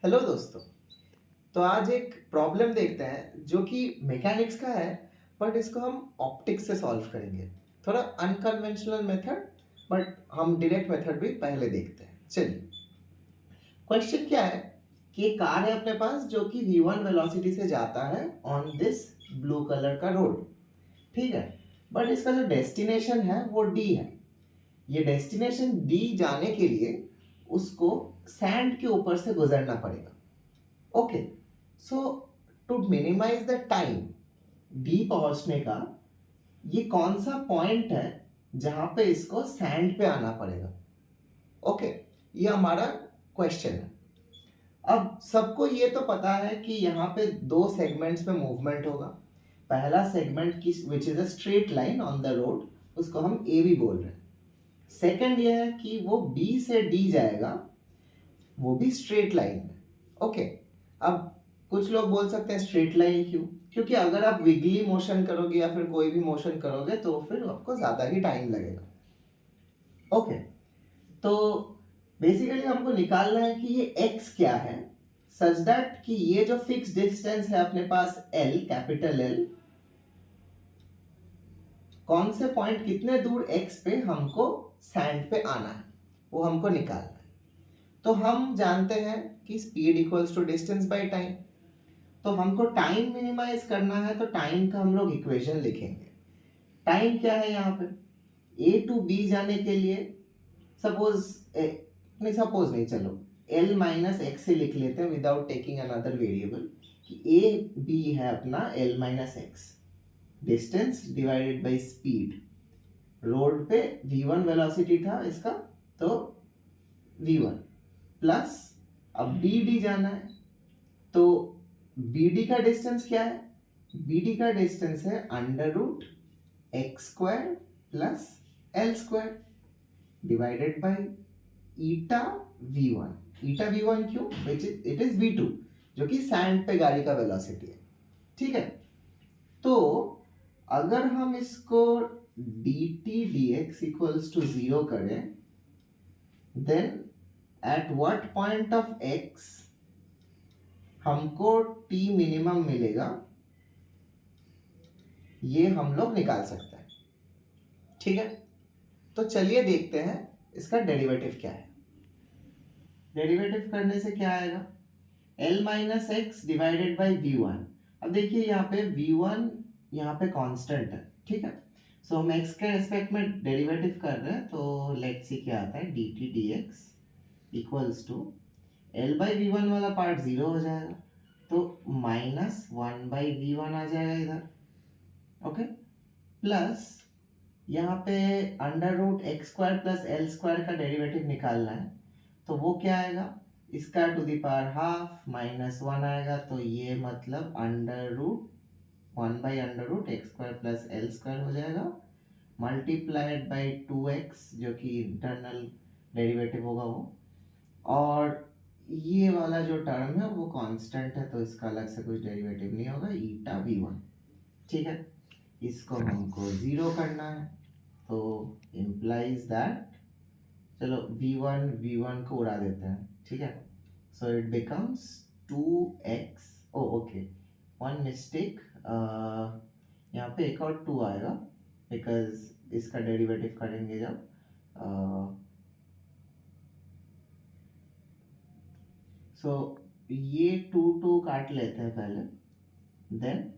Hello दोस्तों। तो आज एक प्रॉब्लम देखते हैं जो कि मैकेनिक्स का है, बट इसको हम ऑप्टिक्स से सॉल्व करेंगे। थोड़ा अनकन्वेंशनल मेथड, बट हम डायरेक्ट मेथड भी पहले देखते हैं। चलिए, क्वेश्चन क्या है कि एक कार है अपने पास जो कि v1 वेलोसिटी से जाता है ऑन दिस ब्लू कलर का रोड। ठीक है, बट इसका जो डेस्टिनेशन है वो डी है। ये डेस्टिनेशन डी जाने के लिए उसको सैंड के ऊपर से गुजरना पड़ेगा। Okay, so to minimise the time D पहुंचने का, ये कौन सा पॉइंट है जहां पे इसको सैंड पे आना पड़ेगा। ओके, ये हमारा क्वेश्चन है। अब सबको ये तो पता है कि यहाँ पे दो सेगमेंट्स में मूवमेंट होगा। पहला सेगमेंट की which is a straight line on the road, उसको हम ए भी बोल रहे हैं। सेकंड ये है कि वो बी से डी जाएगा, वो भी स्ट्रेट लाइन में। ओके, अब कुछ लोग बोल सकते हैं स्ट्रेट लाइन क्यों? क्योंकि अगर आप विगली मोशन करोगे या फिर कोई भी मोशन करोगे तो फिर आपको ज्यादा ही टाइम लगेगा। ओके, तो बेसिकली हमको निकालना है कि ये x क्या है, सच दैट कि ये जो फिक्स डिस्टेंस है अपने पास L, कैपिटल L, कौन से पॉइंट कितने दूर x पे हमको सैंड पे आना है वो हमको निकालना है। तो हम जानते हैं कि speed equals to distance by time. तो हमको टाइम मिनिमाइज करना है तो टाइम का हम लोग इक्वेशन लिखेंगे। टाइम क्या है यहाँ पे, ए टू बी जाने के लिए सपोज नहीं, चलो एल माइनस एक्स से लिख लेते हैं विदाउट टेकिंग अनदर वेरिएबल, कि ए बी है अपना L minus x, distance divided by speed. Road पे v1 वेलोसिटी था इसका, तो v1 प्लस अब bd जाना है, तो bd का डिस्टेंस क्या है? bd का डिस्टेंस है under root x square plus L square divided by eta v1। Eta v1 क्यों? इट इज v2 जो कि सैंड पे गाड़ी का वेलोसिटी है। ठीक है, तो अगर हम इसको dt dx इक्वल्स टू 0 करें, then at what point of x हमको t मिनिमम मिलेगा, ये हम लोग निकाल सकते हैं। ठीक है, तो चलिए देखते हैं इसका डेरिवेटिव क्या है। डेरिवेटिव करने से क्या आएगा, l minus x divided by v1। अब देखिए यहाँ पे v1 यहाँ पे कांस्टेंट है। ठीक है, सो हम x के रेस्पेक्ट में डेरिवेटिव कर रहे हैं, तो लेट्स सी क्या आता है, dt dx equals to l by V one वाला पार्ट 0 हो जाएगा, तो माइनस 1 बाई v1 आ जाएगा इधर। ओके, प्लस यहाँ पे under root x square plus L square का डेरिवेटिव निकालना है, तो वो क्या आएगा, इसका to the power half minus 1 आएगा, तो ये मतलब under root 1 by under root x square plus L square हो जाएगा, मल्टीप्लाइड बाई 2x जो कि इंटरनल डेरिवेटिव होगा वो, और ये वाला जो टर्म है वो कांस्टेंट है, तो इसका अलग से कुछ डेरिवेटिव नहीं होगा, ईटा v1। ठीक है, इसको हमको 0 करना है, तो इम्प्लाइज दैट, चलो v1 को उड़ा देते हैं। ठीक है, so it becomes 2x, okay, one mistake, यहाँ पे एक और 2 आएगा बिकॉज इसका डेरिवेटिव करेंगे जब, सो ये 2 काट लेते हैं पहले, then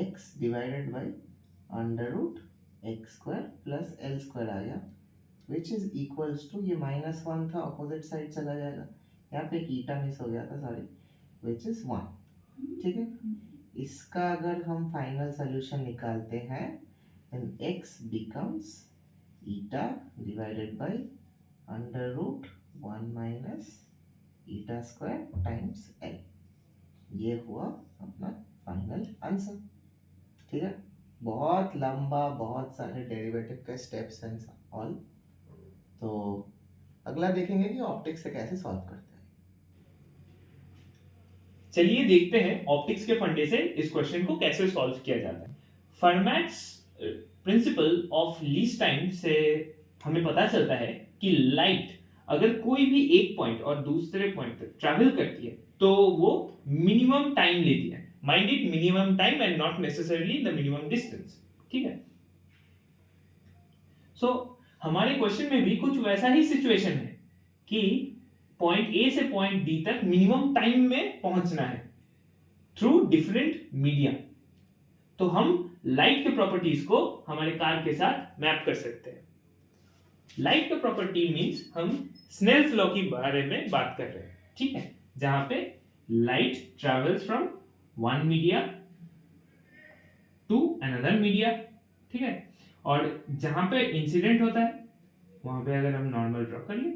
x divided by under root x square plus L square आ गया, विच इज इक्वल्स टू, ये माइनस 1 था अपोजिट साइड चला जाएगा, यहाँ पे एक ईटा मिस हो गया था, सॉरी, विच इज 1। ठीक है, इसका अगर हम फाइनल सोल्यूशन निकालते हैं, then x becomes eta divided by under root 1 minus eta square times L. ये हुआ अपना फाइनल आंसर। ठीक है, बहुत लंबा, बहुत सारे डेरिवेटिव के स्टेप्स एंड ऑल, तो अगला देखेंगे कि ऑप्टिक्स से कैसे सॉल्व करते हैं। चलिए देखते हैं ऑप्टिक्स के फंडे से इस क्वेश्चन को कैसे सॉल्व किया जाता है। फर्मैट्स प्रिंसिपल ऑफ लीस्ट टाइम से हमें पता चलता है कि लाइट अगर कोई भी एक पॉइंट और दूसरे पॉइंट तक ट्रैवल करती है तो वो मिनिमम टाइम लेती है. Mind it, minimum time and not necessarily the minimum distance. ठीक है. सो हमारे क्वेश्चन में भी कुछ वैसा ही सिचुएशन है कि पॉइंट ए से पॉइंट डी तक मिनिमम टाइम में पहुंचना है थ्रू डिफरेंट मीडिया. तो हम लाइट के प्रॉपर्टीज को हमारे कार के साथ मैप कर सकते हैं. लाइट का प्रॉपर्टी मींस हम स्नेल्स लॉ के बारे में बात कर रहे हैं. ठीक है. जहां पे light travels from one media to another media. ठीक है. और जहां पे इंसिडेंट होता है वहां पे अगर हम नॉर्मल ड्रॉ कर ले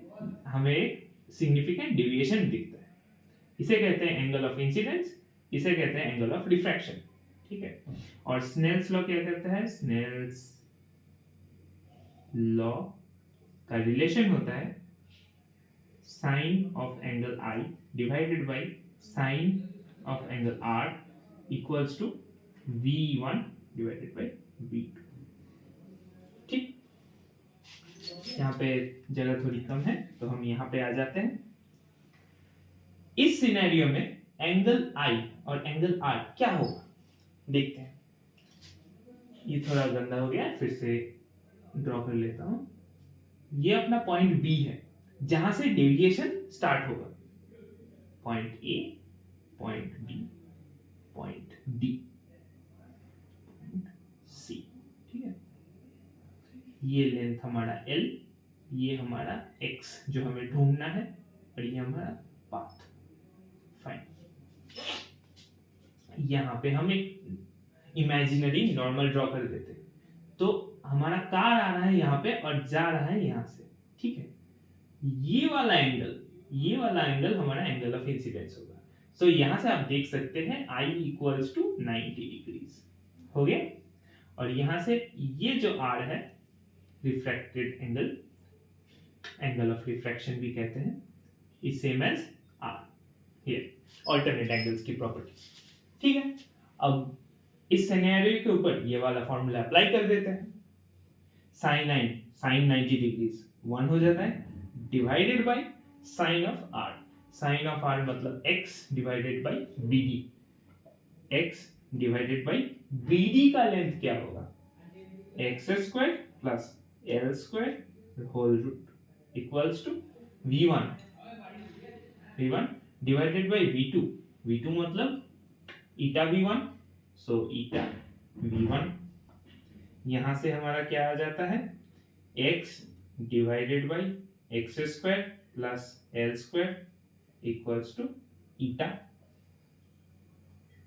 हमें एक सिग्निफिकेंट डेविएशन दिखता है. इसे कहते हैं एंगल ऑफ इंसिडेंस, इसे कहते हैं एंगल ऑफ रिफ्रैक्शन. ठीक है. और स्नेल्स लॉ क्या कहता है? स्नेल्स लॉ का रिलेशन होता है sine of angle I divided by sine of angle R equals to v1 divided by v2. ठीक. यहाँ पे जगह थोड़ी कम है तो हम यहाँ पे आ जाते हैं. इस सिनेरियो में एंगल आई और एंगल आर क्या होगा देखते हैं. ये थोड़ा गंदा हो गया, फिर से ड्रॉ कर लेता हूं. ये अपना पॉइंट बी है जहां से डेविएशन स्टार्ट होगा. Point A, point B, point D, point C. ठीक है. ये लेंथ हमारा L, ये हमारा X जो हमें ढूंढना है, और ये हमारा पाथ. फाइन. यहाँ पे हम एक इमेजिनरी नॉर्मल ड्रॉ कर देते हैं. तो हमारा कार आ रहा है यहाँ पे और जा रहा है यहाँ से. ठीक है. ये वाला एंगल हमारा एंगल ऑफ इंसिडेंस होगा. सो यहाँ से आप देख सकते हैं I इक्वल्स टू 90 डिग्रीज हो गया. और यहाँ से ये जो R है refracted angle, angle of refraction भी कहते हैं, is same as R here. Alternate angles की प्रॉपर्टी. ठीक है. अब इस सिनेरियो के ऊपर ये वाला फॉर्मूला अप्लाई कर देते हैं. साइन 90 डिग्रीज 1 हो जाता है divided by sine of R. Sine of R मतलब x divided by BD. x divided by BD का लेंथ क्या होगा? x square plus L square whole root equals to V1 divided by V2. V2 मतलब ईटा V1, सो ईटा V1. यहां से हमारा क्या आ जाता है? x divided by x square plus L square equals to eta.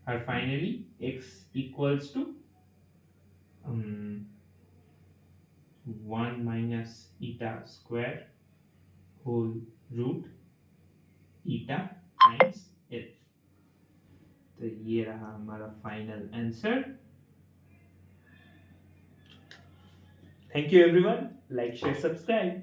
और finally x equals to 1 minus eta square whole root eta times L. तो ये रहा हमारा final answer. Thank you everyone. Like, share, subscribe.